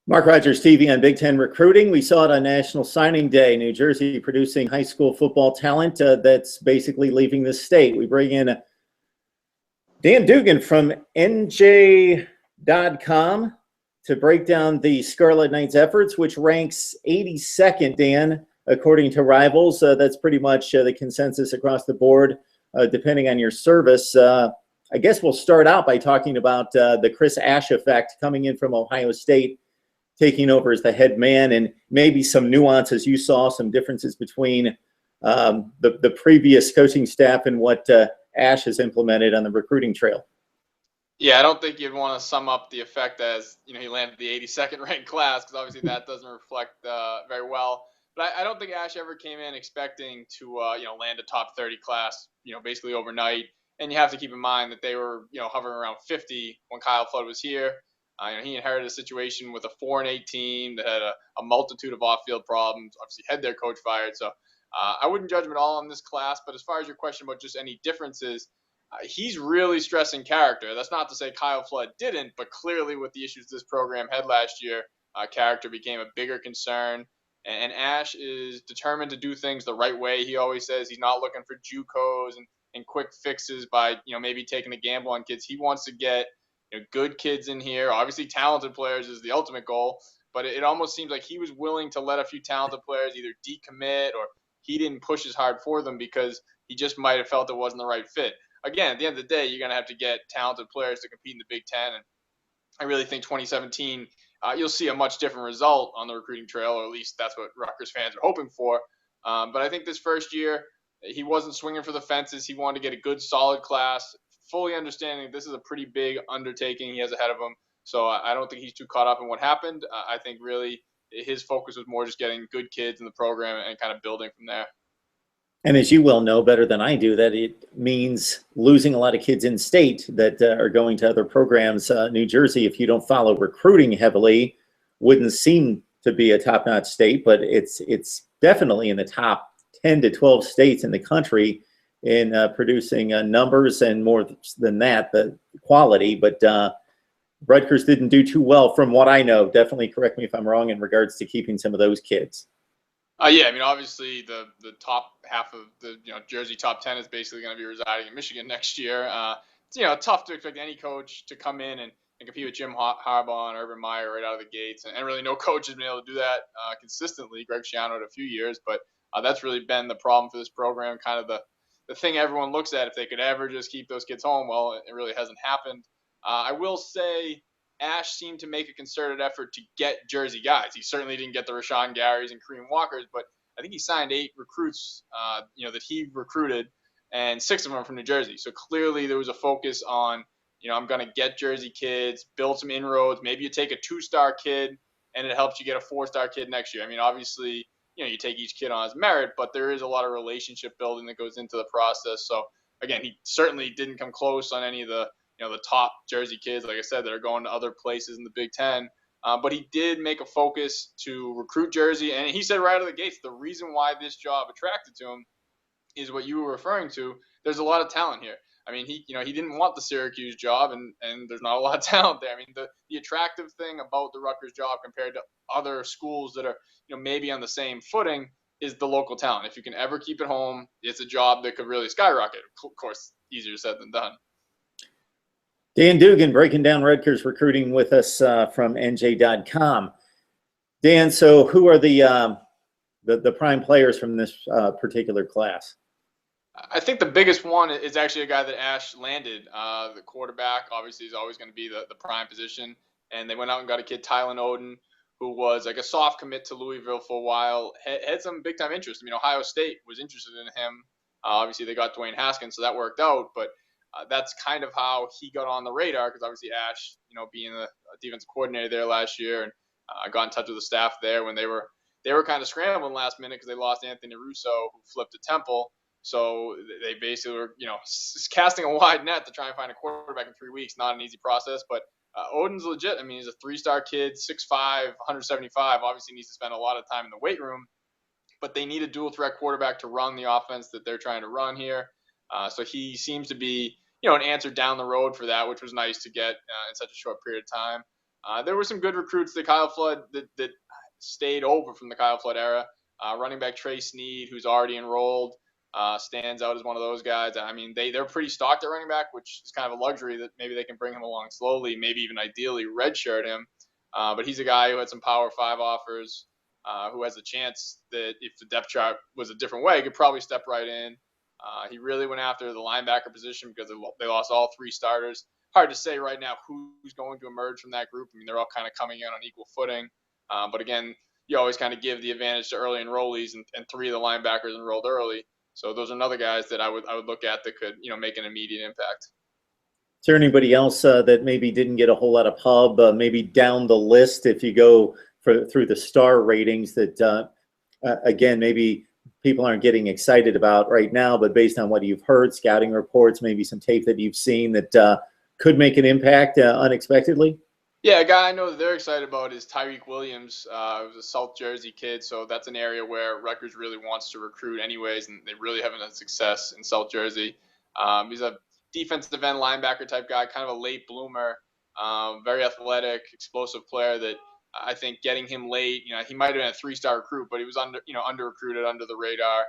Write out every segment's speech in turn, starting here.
Mark Rogers TV on Big Ten recruiting. We saw it on National Signing Day. New Jersey producing high school football talent that's basically leaving the state. We bring in Dan Duggan from NJ.com to break down the Scarlet Knights' efforts, which ranks 82nd, Dan, according to Rivals. That's pretty much the consensus across the board, depending on your service. I guess we'll start out by talking about the Chris Ash effect coming in from Ohio State, taking over as the head man, and maybe some nuances you saw, some differences between the previous coaching staff and what Ash has implemented on the recruiting trail. Yeah, I don't think you'd want to sum up the effect as, he landed the 82nd ranked class, because obviously that doesn't reflect very well. But I don't think Ash ever came in expecting to, land a top 30 class, basically overnight. And you have to keep in mind that they were, hovering around 50 when Kyle Flood was here. He inherited a situation with a 4-8 team that had a multitude of off-field problems. Obviously, had their coach fired. So I wouldn't judge him at all on this class. But as far as your question about just any differences, he's really stressing character. That's not to say Kyle Flood didn't, but clearly with the issues this program had last year, character became a bigger concern. And Ash is determined to do things the right way. He always says he's not looking for JUCOs and quick fixes by maybe taking a gamble on kids. He wants to get good kids in here. Obviously, talented players is the ultimate goal, but it almost seems like he was willing to let a few talented players either decommit or he didn't push as hard for them because he just might have felt it wasn't the right fit. Again, at the end of the day, you're going to have to get talented players to compete in the Big Ten, and I really think 2017, you'll see a much different result on the recruiting trail, or at least that's what Rutgers fans are hoping for. But I think this first year, he wasn't swinging for the fences. He wanted to get a good, solid class, fully understanding this is a pretty big undertaking he has ahead of him. So I don't think he's too caught up in what happened. I think really his focus was more just getting good kids in the program and kind of building from there. And as you well know better than I do, that it means losing a lot of kids in state that are going to other programs. New Jersey, if you don't follow recruiting heavily, wouldn't seem to be a top-notch state, but it's definitely in the top 10 to 12 states in the country in producing numbers, and more than that, the quality. But Rutgers didn't do too well from what I know. Definitely correct me if I'm wrong in regards to keeping some of those kids. Yeah, obviously the top half of the Jersey top 10 is basically going to be residing in Michigan next year. It's tough to expect any coach to come in and compete with Jim Harbaugh and Urban Meyer right out of the gates, and really no coach has been able to do that consistently. Greg Schiano had a few years, but that's really been the problem for this program. Kind of the thing everyone looks at, if they could ever just keep those kids home. Well, it really hasn't happened. I will say Ash seemed to make a concerted effort to get Jersey guys. He certainly didn't get the Rashawn Garys and Kareem Walkers, but I think he signed 8 recruits, that he recruited, and 6 of them from New Jersey. So clearly there was a focus on, I'm going to get Jersey kids, build some inroads. Maybe you take a 2-star kid and it helps you get a 4-star kid next year. Obviously, you take each kid on his merit, but there is a lot of relationship building that goes into the process. So again, he certainly didn't come close on any of the the top Jersey kids, like I said, that are going to other places in the Big Ten. But he did make a focus to recruit Jersey. And he said right out of the gates, the reason why this job attracted to him is what you were referring to. There's a lot of talent here. He didn't want the Syracuse job, and there's not a lot of talent there. The attractive thing about the Rutgers job compared to other schools that are, maybe on the same footing is the local talent. If you can ever keep it home, it's a job that could really skyrocket. Of course, easier said than done. Dan Duggan breaking down Rutgers recruiting with us from NJ.com. Dan, so who are the prime players from this particular class? I think the biggest one is actually a guy that Ash landed. The quarterback, obviously, is always going to be the prime position. And they went out and got a kid, Tylin Oden, who was like a soft commit to Louisville for a while. Had some big-time interest. Ohio State was interested in him. Obviously, they got Dwayne Haskins, so that worked out. But that's kind of how he got on the radar, because obviously Ash, being the defensive coordinator there last year, and I got in touch with the staff there when they were kind of scrambling last minute because they lost Anthony Russo, who flipped to Temple. So they basically were, casting a wide net to try and find a quarterback in 3 weeks. Not an easy process, but Oden's legit. He's a 3-star kid, 6'5", 175. Obviously needs to spend a lot of time in the weight room, but they need a dual threat quarterback to run the offense that they're trying to run here. So he seems to be, an answer down the road for that, which was nice to get in such a short period of time. There were some good recruits that Kyle Flood that stayed over from the Kyle Flood era. Running back Trey Sneed, who's already enrolled, stands out as one of those guys. I mean, they're pretty stocked at running back, which is kind of a luxury that maybe they can bring him along slowly, maybe even ideally redshirt him. But he's a guy who had some Power 5 offers, who has a chance that if the depth chart was a different way, could probably step right in. He really went after the linebacker position because they lost all 3 starters. Hard to say right now who's going to emerge from that group. I mean, they're all kind of coming in on equal footing. But again, you always kind of give the advantage to early enrollees, and 3 of the linebackers enrolled early. So those are another guys that I would look at that could, make an immediate impact. Is there anybody else that maybe didn't get a whole lot of pub, maybe down the list if you go through the star ratings that, again, maybe people aren't getting excited about right now, but based on what you've heard, scouting reports, maybe some tape that you've seen that could make an impact unexpectedly? Yeah, a guy I know that they're excited about is Tyreek Williams. He was a South Jersey kid, so that's an area where Rutgers really wants to recruit anyways, and they really haven't had success in South Jersey. He's a defensive end linebacker type guy, kind of a late bloomer, very athletic, explosive player that I think getting him late, he might have been a 3-star recruit, but he was under recruited, under the radar.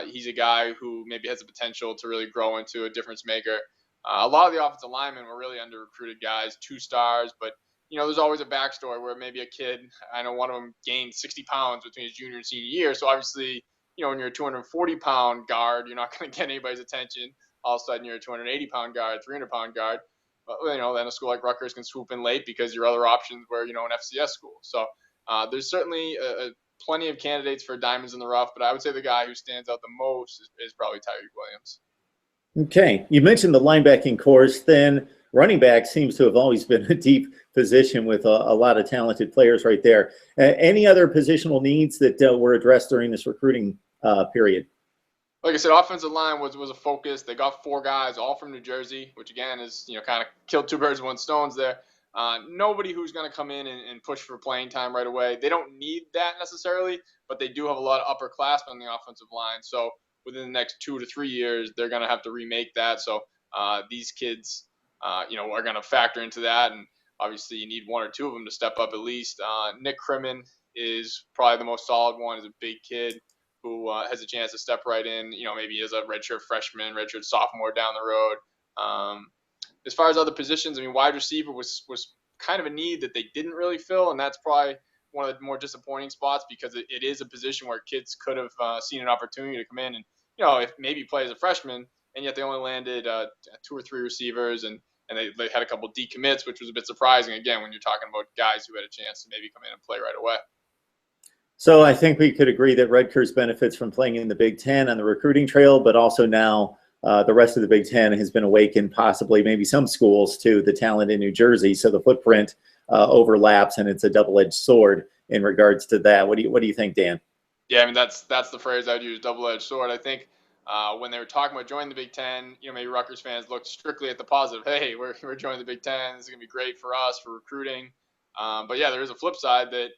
He's a guy who maybe has the potential to really grow into a difference maker. A lot of the offensive linemen were really under-recruited guys, 2 stars, but, there's always a backstory where maybe a kid, I know one of them gained 60 pounds between his junior and senior year, so obviously, when you're a 240-pound guard, you're not going to get anybody's attention. All of a sudden, you're a 280-pound guard, 300-pound guard. But, then a school like Rutgers can swoop in late because your other options were, an FCS school. So there's certainly plenty of candidates for diamonds in the rough, but I would say the guy who stands out the most is probably Tyreek Williams. Okay, you mentioned the linebacking course. Then running back seems to have always been a deep position with a lot of talented players right there. Any other positional needs that were addressed during this recruiting period? Like I said, offensive line was a focus. They got 4 guys, all from New Jersey, which again is kind of killed 2 birds with 1 stone there. Nobody who's going to come in and push for playing time right away. They don't need that necessarily, but they do have a lot of upperclassmen on the offensive line. So within the next 2 to 3 years, they're going to have to remake that. So these kids, are going to factor into that. And obviously you need 1 or 2 of them to step up at least. Nick Krimin is probably the most solid one. He's a big kid who has a chance to step right in, maybe as a redshirt freshman, redshirt sophomore down the road. As far as other positions, I mean, wide receiver was kind of a need that they didn't really fill, and that's probably one of the more disappointing spots because it is a position where kids could have seen an opportunity to come in and, if maybe play as a freshman, and yet they only landed 2 or 3 receivers, and they had a couple decommits, which was a bit surprising, again, when you're talking about guys who had a chance to maybe come in and play right away. So I think we could agree that Rutgers benefits from playing in the Big Ten on the recruiting trail, but also now the rest of the Big Ten has been awakened, possibly maybe some schools, to the talent in New Jersey. So the footprint overlaps, and it's a double-edged sword in regards to that. What do you think, Dan? Yeah, I mean, that's the phrase I'd use, double-edged sword. I think when they were talking about joining the Big Ten, maybe Rutgers fans looked strictly at the positive. Hey, we're joining the Big Ten. This is going to be great for us, for recruiting. But yeah, there is a flip side that,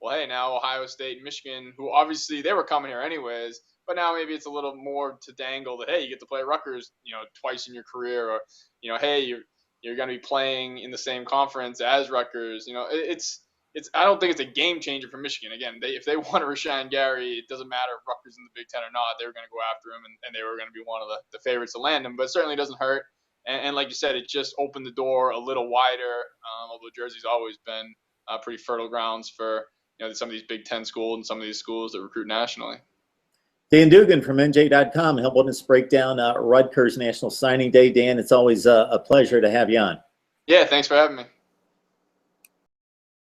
well, hey, now Ohio State and Michigan, who obviously they were coming here anyways, but now maybe it's a little more to dangle that, hey, you get to play at Rutgers, twice in your career, or, hey, you're going to be playing in the same conference as Rutgers. I don't think it's a game changer for Michigan. Again, if they want to Rashawn Gary, it doesn't matter if Rutgers in the Big Ten or not. They were going to go after him, and they were going to be one of the favorites to land him. But it certainly doesn't hurt. And like you said, it just opened the door a little wider. Although Jersey's always been pretty fertile grounds for some of these Big Ten schools and some of these schools that recruit nationally. Dan Duggan from NJ.com helping us break down Rutgers National Signing Day. Dan, it's always a pleasure to have you on. Yeah, thanks for having me.